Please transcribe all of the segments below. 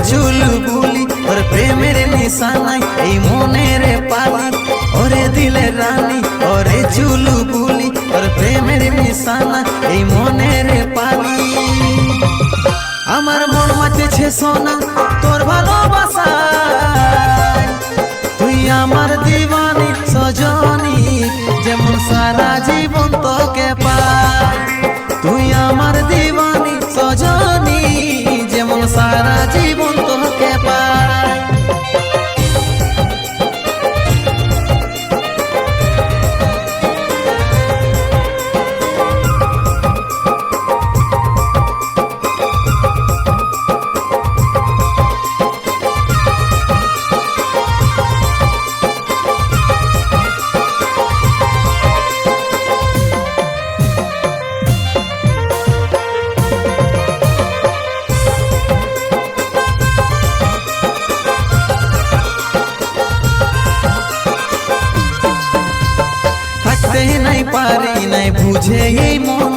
চুল বুলি ওর প্রেমের নিশানায় এই মনের পালি ওরে দিলে রানী ওরে চুল বুলি ওর প্রেমের নিশানা এই মনের পালি আমার মন মাতেছে সোনা তোর ভালোবাসা তুই আমার দিবানি সজনী যেমন সারা জীবন তোকে পাই তুই আমার দিবানি সজনী যেমন সারা জীবন তোকে পাই নাই পারি নাই বুঝে এই মন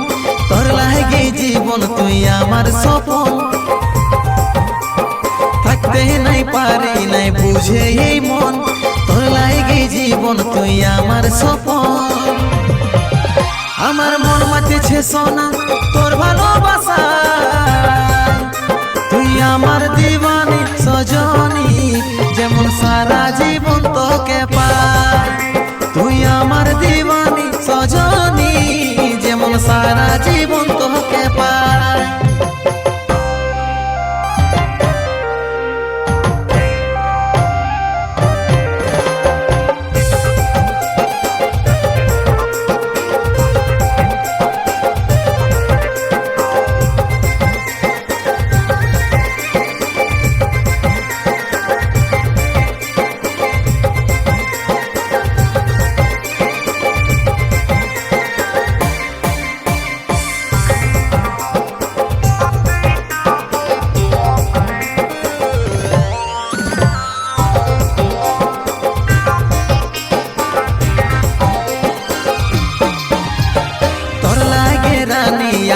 তোর লাগে জীবন তুই আমার স্বপন থাকতে নাই পারি নাই বুঝে এই মন তোর লাগে জীবন তুই আমার স্বপন আমার মন মাতেছে সোনা তোর ভালোবাসা তুই আমার দিবানি সজনী যেমন সারা জীবন তোকে পাই তুই আমার দিবানি সজনী যেমন সারা জীবন তোকে পাই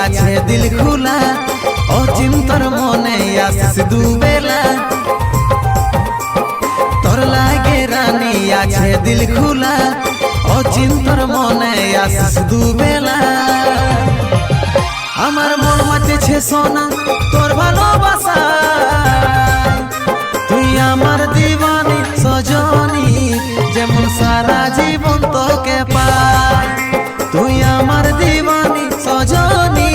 আছে দিল খুলা ও চিন্তর মনে আসিস দুবেলা তোর লাগে রানী আছে দিল খুলা ও চিন্তর মনে আসিস দুবেলা আমার মন মাতেছে সোনা তোর ভালোবাসা তুই আমার দিবানি সজনী যেমন সারা জীবন তোকে পাই তুই আমার দিবানি সজনী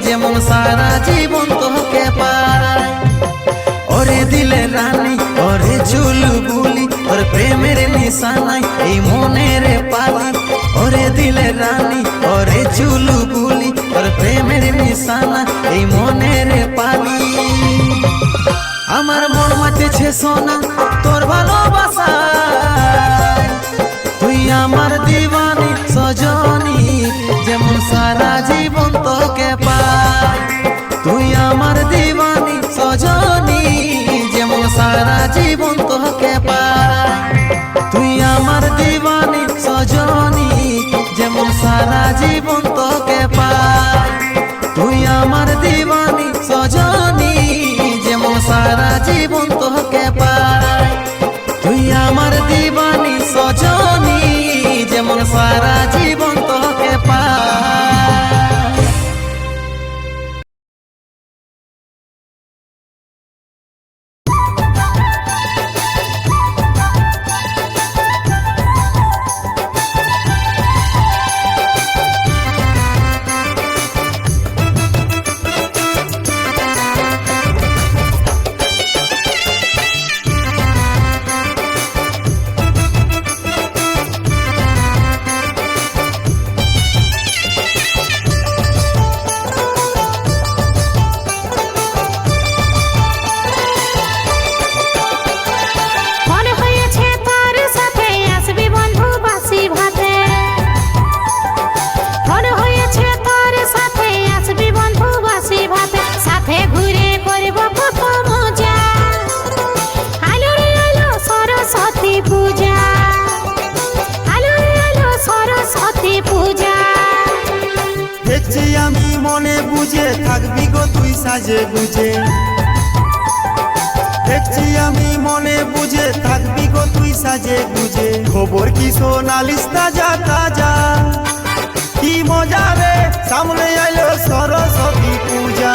যেমন সারা জীবন তোকে পাই ওরে দিলে রানী ওরে চুল বুলি ওর প্রেমের নিশানায় এই মনের পালি ওরে দিলে রানী ওরে চুল বুলি ওর প্রেমের নিশানা এই মনের পালি আমার মন মাতেছে সোনা তোর ভালোবাসা তুই আমার দিবানি সজনী যেমন সারা জীবন তোকে পাই তুই আমার দিবানি সজনী যেমন সারা জীবন তোকে পাই তুই আমার দিবানি সজনী যেমন সারা জীবন তোকে পাই তুই আমার দিবানি সজনী যেমন সারা জীবন তোকে পাই তুই আমার দিবানি সজনী যেমন সারা জীবন তোকে পাই মনে বুঝে থাকবি গো তুই সাজে গুজে দেখছি আমি মনে বুঝে থাকবি গো তুই সাজে গুজে। খবর কি সোনালিস তাজা তাজা, কি মজা রে সামনে আইলো সরস্বতী পূজা।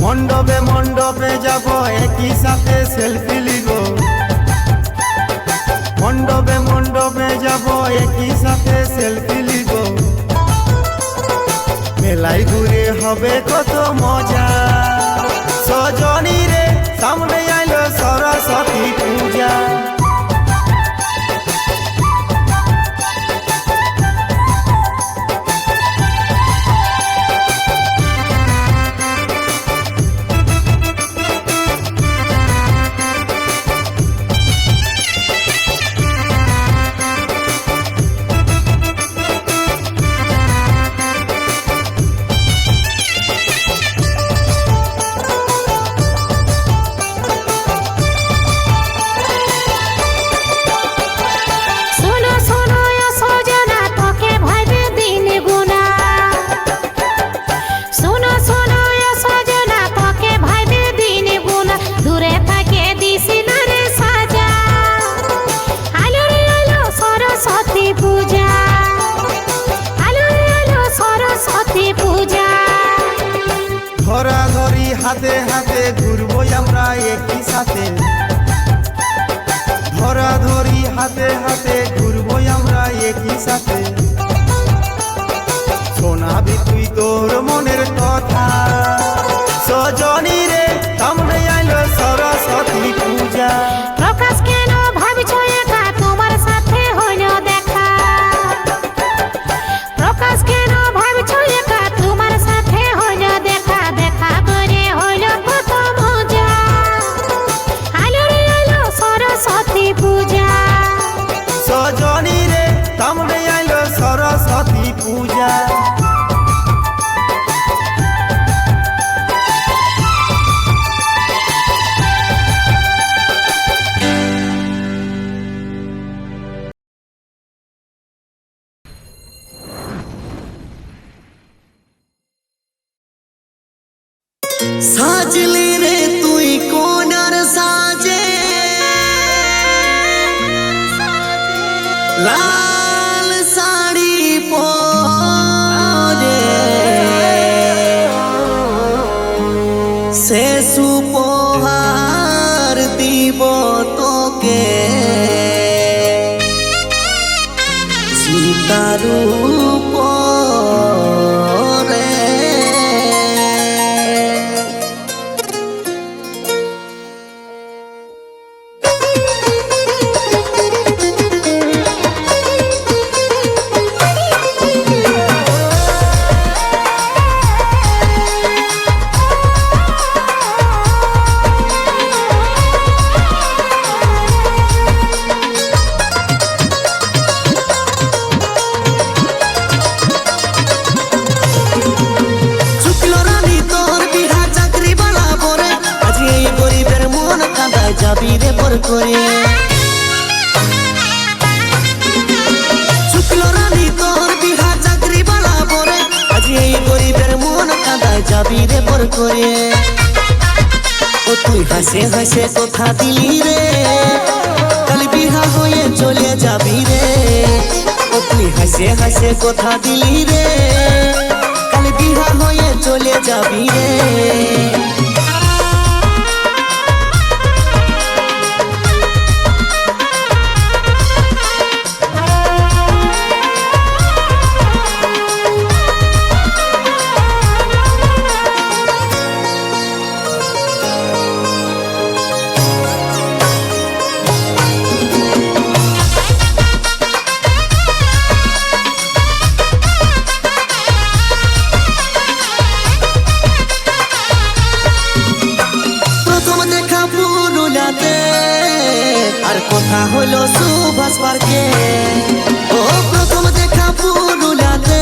মণ্ডপে মণ্ডপে যাব একই সাথে সেলফি লিব। মণ্ডপে মণ্ডপে যাব একই সাথে সেলফি লিব। মেলায় ঘুরে হবে কত মজা, সজনী রে সামনে আইলো সরস্বতী পূজা। ধরাধরি হাতে হাতে ঘুরবো আমরা একই সাথে। ধরাধরি হাতে হাতে ঘুরবো আমরা একই সাথে। শোনাবি তুই তোর মনের কথা, সজনী রে সামনে আইলো সরস্বতী পূজা। প্রকাশ কেন ভাবছো একা, তোমার সাথে হইল দেখা। প্রকাশ কেন ভাবছো একা, তোমার সাথে হইল দেখা। দেখা করে হইল কত মজা, আলো রে আলো সরস্বতী পূজা। সজনী রে সামনে আইলো সরস্বতী পূজা। সাজলি রে তুই কোনার সাজে, লাল শাড়ি পরে শেষ উপহার দিব তোকে, সীতার উপরে। যাবি রে বর করে শুক্ল রানী তোর বিহা চাকরি বালা পরে, আজ এই গরিবের মন কাঁদায় যাবি রে বর করে। ও তুই হাসে হাসে কথা দিলি রে, কাল বিহা হয়ে চলে যাবি রে। ও তুই হাসে হাসে কথা দিলি রে, কাল বিহা হয়ে চলে যাবি রে। হলো সুভাষ পার্কে। ও প্রথম দেখা পুরুলিয়াতে,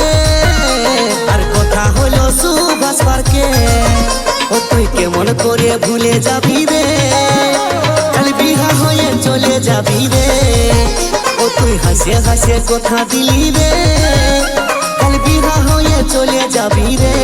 আর কথা হলো সুভাষ পার্কে। ও তুই কেমন করে ভুলে যাবি রে, কাল বিহা হয়ে চলে যাবি রে। ও তুই হাসে হাসে কথা দিলি রে, কাল বিহা হয়ে চলে যাবি রে।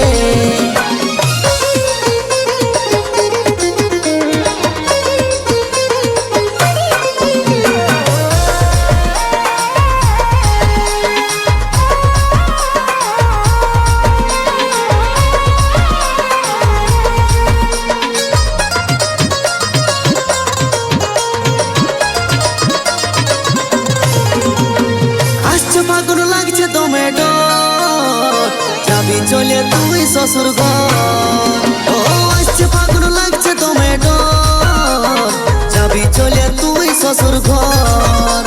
ফাগুন লাগছে দমে ডর, যাবি চলে তুই শ্বশুর ঘর। ও আসছে ফাগুন লাগছে দমে ডর, যাবি চলে তুই শ্বশুর ঘর।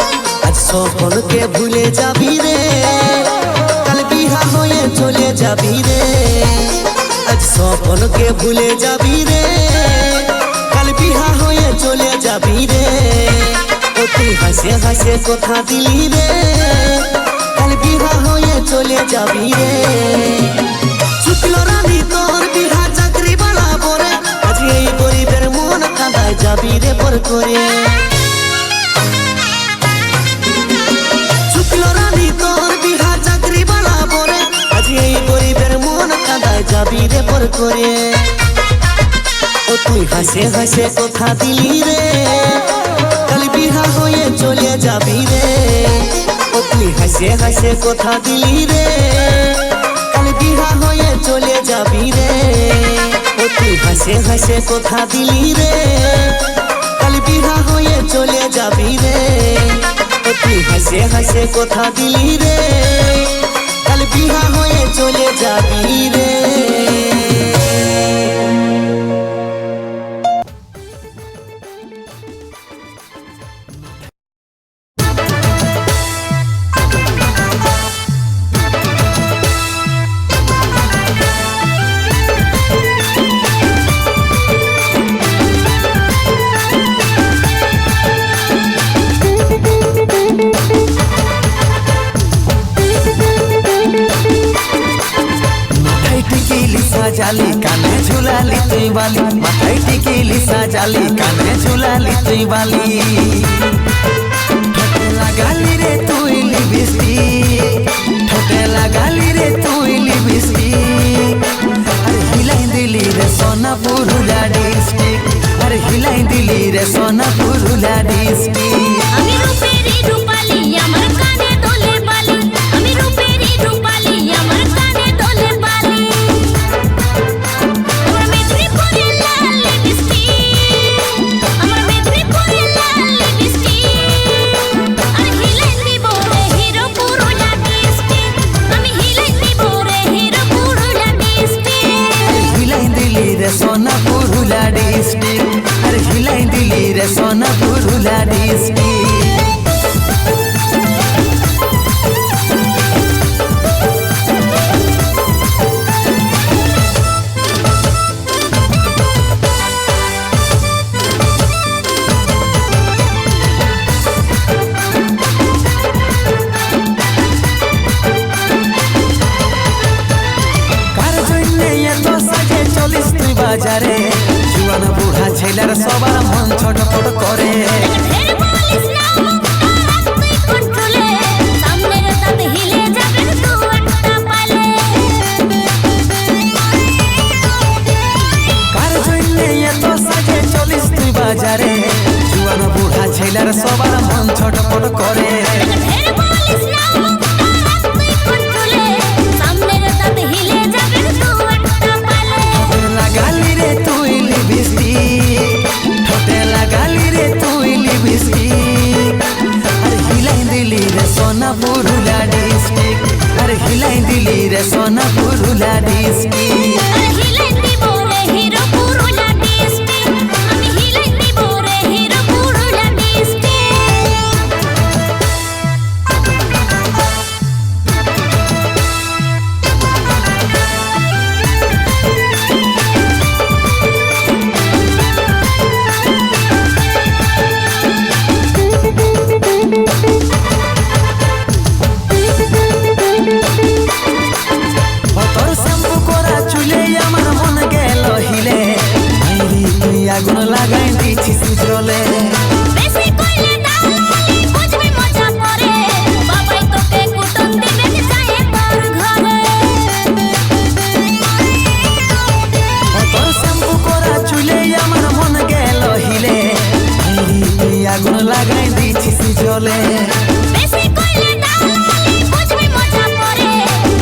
আজ সকলকে ভুলে যাবি রে, কাল বিহা হয়ে চলে যাবি রে। আজ সকলকে ভুলে যাবি রে, কাল বিহা হয়ে চলে যাবি রে। ও তুই হাসে হাসে কথা দিলি রে, কাল বিহা হয়ে চলে যাবি রে। শুক্ল রানী তোর বিহা চাকরি বালা পরে, আজ এই গরিবের মন কাঁদায় যাবি রে পর করে। শুক্ল রানী তোর বিহা চাকরি বালা পরে, আজ এই গরিবের মন কাঁদায় যাবি রে পর করে। ও তুই হাসে হাসে কথা দিলি রে, কাল বিহা হয়ে চলে যাবি রে। ও তুই হাসে হাসে কথা দিলি রে, কাল বিহা হয়ে চলে যাবি রে। ও তুই হাসে হাসে কথা দিলি রে, কাল বিহা হয়ে চলে যাবি রে। ও তুই হাসে হাসে কথা দিলি রে, কাল বিহা হয়ে চলে যাবি রে। সাজালি কানে ঝুলালি তুই বালি, মাথায় টিকিলি সাজালি কানে ঝুলালি তুই বালি। ঠোঁটে লাগালি রে তুই লিপস্টিক, ঠোঁটে লাগালি রে তুই লিপস্টিক। আরে হিলাই দিলি রে সোনা পুরুলিয়া ডিস্ট্রিক্ট, আরে হিলাই দিলি রে সোনা পুরুলিয়া ডিস্ট্রিক্ট। আমি রূপেরই রূপালি আমার কানে দোলে বালি, আমি রূপেরই রূপালি আমার কানে দোলে বালি। আমার মেদিনীপুরের লাল লিপস্টিক, আমার মেদিনীপুরের লাল লিপস্টিক। আর হিলাই দিব রে হিরো পুরুলিয়া ডিস্ট্রিক্ট, আমি হিলাই দিব রে হিরো পুরুলিয়া ডিস্ট্রিক্ট। হিলাই দিলি রে সোনা পুরুলিয়া ডিস্ট্রিক্ট, আরে হিলাই দিলি রে সোনা পুরুলিয়া ডিস্ট্রিক্ট। কার জন্যে এত সাজে চলিস তুই বাজারে, জুয়ান বুড়া ছেলের সবার মন ছটফট করে। ঢের বলিস না রাখ তুই কন্ট্রোলে, সামনের দাঁত হিলে যাবে দু একটা পালে। কার জন্যে এত সাজে চলিস তুই বাজারে, জুয়ান বুড়া ছেলের সবার মন ছটফট করে। ঢের বলিস না রাখ তুই কন্ট্রোলে, সামনের দাঁত হিলে যাবে দু একটা পালে। ঠোঁটে লাগালি রে তুই লিপস্টিক, ঠোঁটে লাগালি রে তুই লিপস্টিক। আরে হিলাই দিলি রে সোনা পুরুলিয়া ডিস্ট্রিক্ট, আরে হিলাই দিলি রে সোনা পুরুলিয়া ডিস্ট্রিক্ট। আর হিলাই দিব রে হিরো পুরুলিয়া ডিস্ট্রিক্ট, আমি হিলাই দিব রে হিরো পুরুলিয়া ডিস্ট্রিক্ট। জলে বেশি কইলে দালালি বুঝবি মজা পরে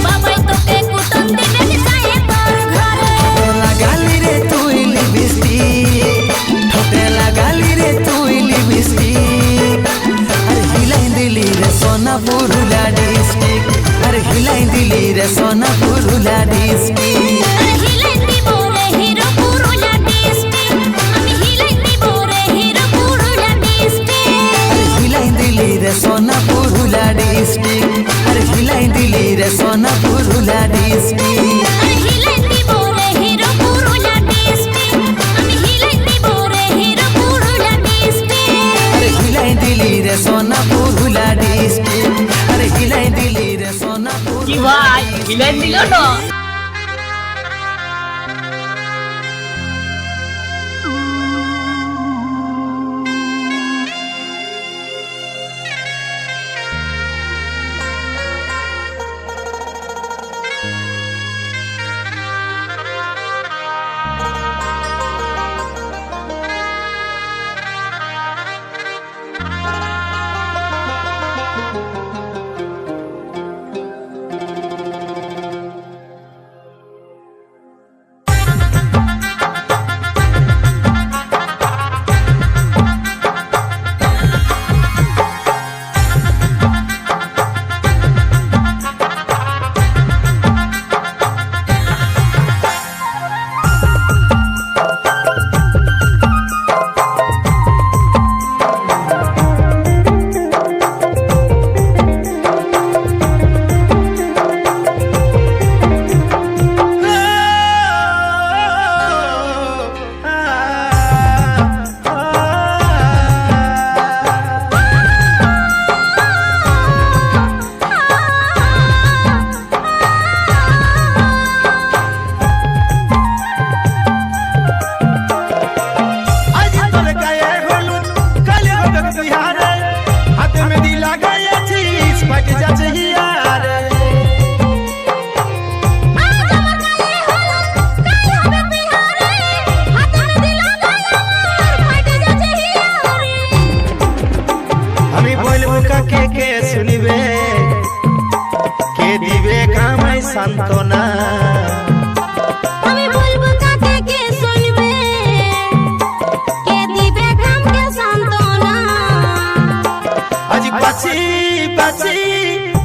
বাবাই তোকে কুটন দিবে চায়ে তোর ঘরে লাগালি রে তুই লিপস্টিক ঠোঁটে লাগালি রে তুই লিপস্টিক আরে হিলাই দিলি রে সোনা পুরুলা ডিস্ট্রিক্ট আরে হিলাই দিলি রে সোনা পুরুলা ডিস্ট্রিক্ট আরে হিলাই দিব রে হিরো পুরুলিয়া ডিস্ট্রিক্ট আমি হিলাই দিব রে হিরো পুরুলিয়া ডিস্ট্রিক্ট আরে হিলাই দিলি রে সোনা পুরুলা ডিস্ট্রিক্ট আরে হিলাই দিলি রে সোনা পুরুলা ডিস্ট্রিক্ট আরে হিলাই দিব রে হিরো পুরুলিয়া ডিস্ট্রিক্ট আমি হিলাই দিব রে হিরো পুরুলিয়া ডিস্ট্রিক্ট আরে হিলাই দিলি রে সোনা পুরুলা ডিস্ট্রিক্ট আরে হিলাই দিলি রে সোনা কি ভাই হিলাই দিল না আজ তোর গায়ে হলুদ কাল হবে বিহারে হাতে মেহেদি লাগাইছিস পাটি যাচ্ছে হিয়ারে আজ আমার গায়ে হলুদ কাল হবে বিহারে হাতে মেহেদি লাগাই আমার ফাটে যাচ্ছে হিয়ারে আমি বলবো কাকে কে শুনিবে কে দিবে কামাই সান্তনা আমি বলবো কাকে কে শুনবে কে দিবে কামকে সান্তনা আজ পাছি পাছি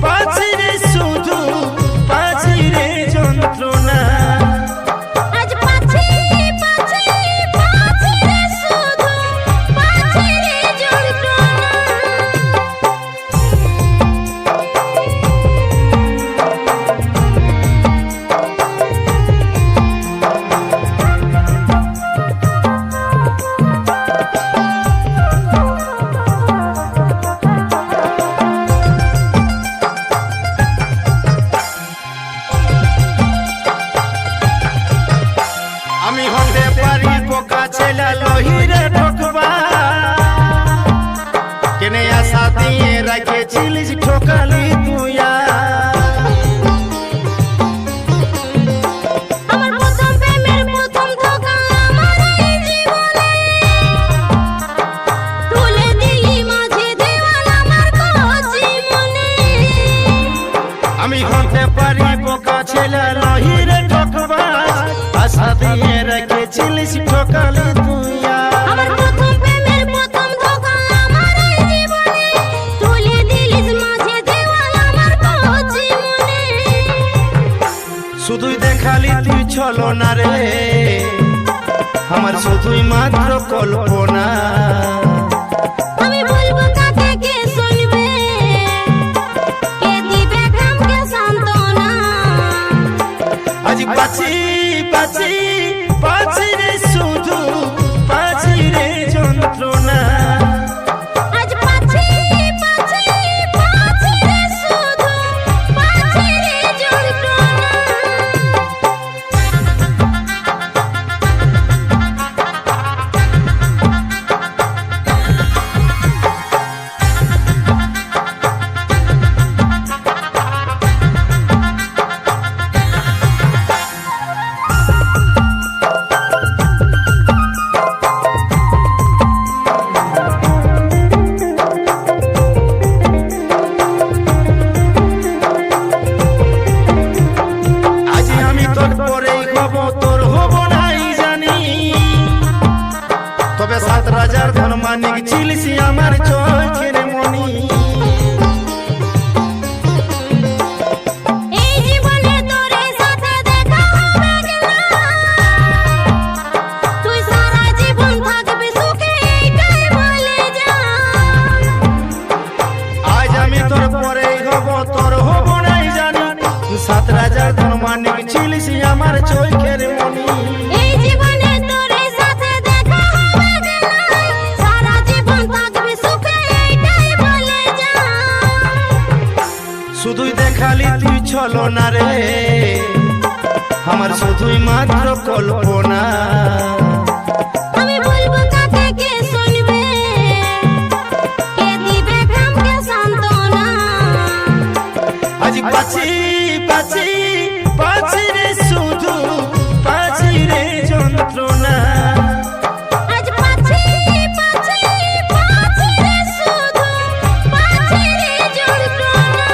পাছি রে শুধু পাছি রে যন্ত্রণা আজ পাছি পাছি পাছি রে শুধু পাছি রে যন্ত্রণা আমি হতে পারি পোকা ছেলে লহিরে ঠকবা কেনে আশা দিয়ে রাখেছিলিস ঠকালি তুইয়া আমার প্রথম প্রেমের প্রথম ধোঁকা আমার এই জীবনে তুলে দিলি মাঝে দেওয়াল আমার কচি মনে আমি হতে পারি পোকা ছেলে লহিরে ঠকবা আশা দিয়ে রেখেছিলিস ঠকালি তুইয়া আমার প্রথম প্রেমের প্রথম ধোঁকা আমার এই জীবনে তুলে দিলিস মাঝে দেওয়াল আমার কচি মনে শুধুই দেখালি তুই চলো না রে আমার শুধুই মাত্র কল্পনা আমি বলবো কাকে কে শুনবে কে দিবে কামকে সান্তনা আজ পাছি পাছি পাছি রে শুধু পাছি রে যন্ত্রণা আজ পাছি পাছি পাছি রে শুধু পাছি রে যন্ত্রণা সাত রাজার ধন মানিক ছিলিস আমার চোখের মনি। এই জীবনে তোর সাথে দেখা হবে না, সারা জীবন থাকবি সুখে এইটাই বলে যা। শুধুই দেখালি তুই ছলো না রে, আমার শুধুই মাত্র কল্পনা। আমি বলবো কাকে কে শুনবে, কে দিবে কামকে সান্ত্বনা। আজ পাছি পাছি পাছি রে শুধু পাছি রে যন্ত্রণা। আজ পাছি পাছি পাছি রে শুধু পাছি রে যন্ত্রণা।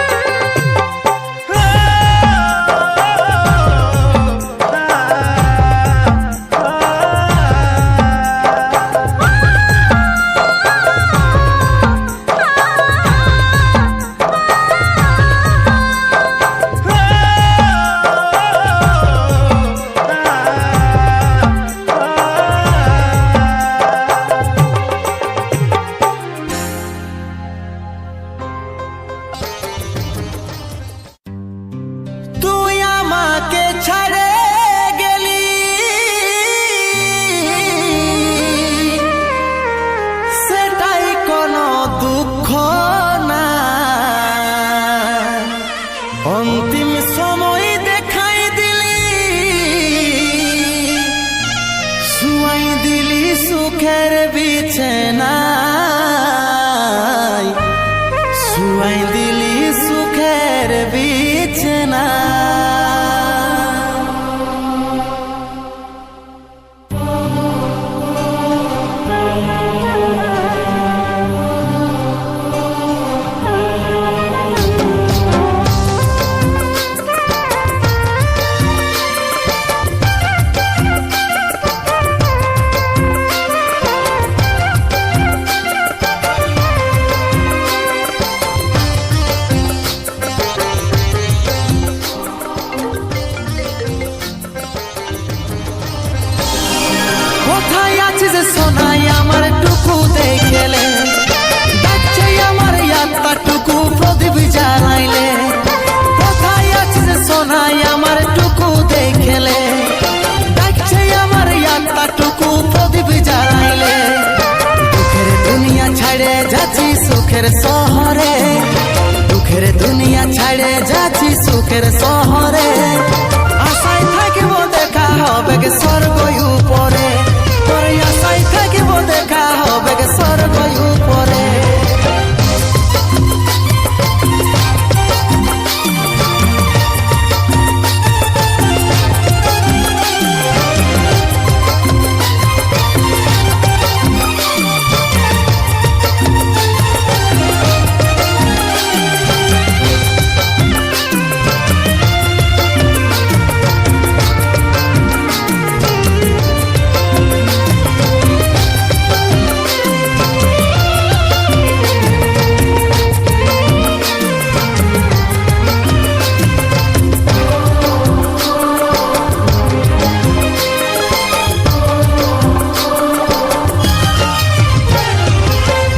তুই আমাকে ছেড়ে গেলি, সেটাই কোনো দুঃখ না। অন্তিম সময় দেখাই দিলি, শুয়াই দিলি সুখের বিছানায়, শুয়াই দিলি সুখের বিছানা। কোথায় আছিস সোনাই আমার টুকু দেখেলে, ডাকছে আমার আত্মাটুকু প্রদীপ জ্বালাইলে। কোথায় আছিস সোনাই আমার টুকু দেখেলে, ডাকছে আমার আত্মাটুকু প্রদীপ জ্বালাইলে। দুঃখের দুনিয়া ছাড়ে যাচ্ছি সুখের শহরে, দুঃখের দুনিয়া ছাড়ে যাচ্ছি সুখের শহরে। আশায় থাকিব দেখা হবে গে স্বর্গ উপরে, তোর আশায় থাকিব দেখা হবে গে স্বর্গ উপরে।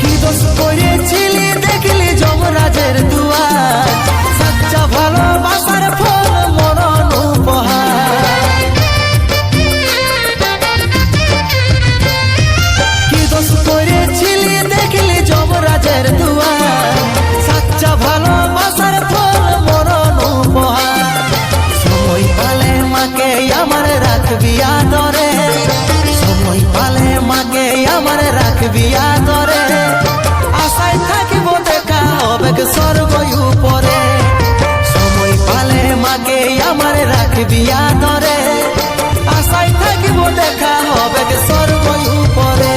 কি দোষ করেছিলি দেখলি যমরাজের দুয়ার, সচ্চা ভালোবাসার ফল মরণ উপহার। কি দোষ করেছিলি দেখলি যমরাজের দুয়ার, সচ্চা ভালোবাসার ফল মরণ উপহার। সময় পালে মাকে আমার রাখবি আদরে, সময় পালে মাকে আমার রাখবি আদরে। আশায় থাকিব দেখা হবে গে স্বর্গ উপরে, সময় পালে মাকে আমার রাখবি আদরে। আশায় থাকিব দেখা হবে গে স্বর্গ উপরে।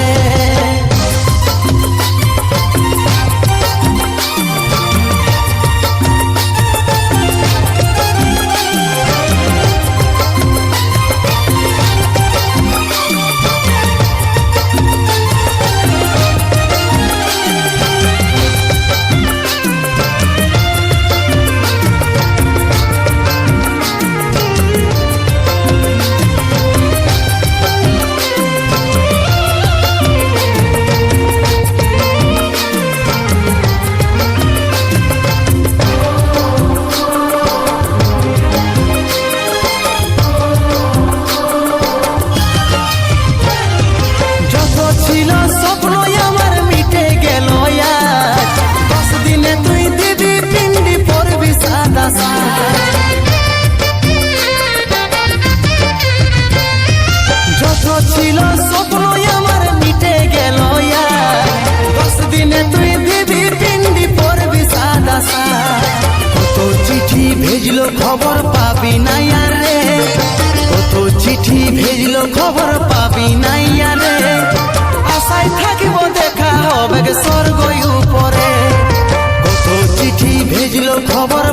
বিজলো খবর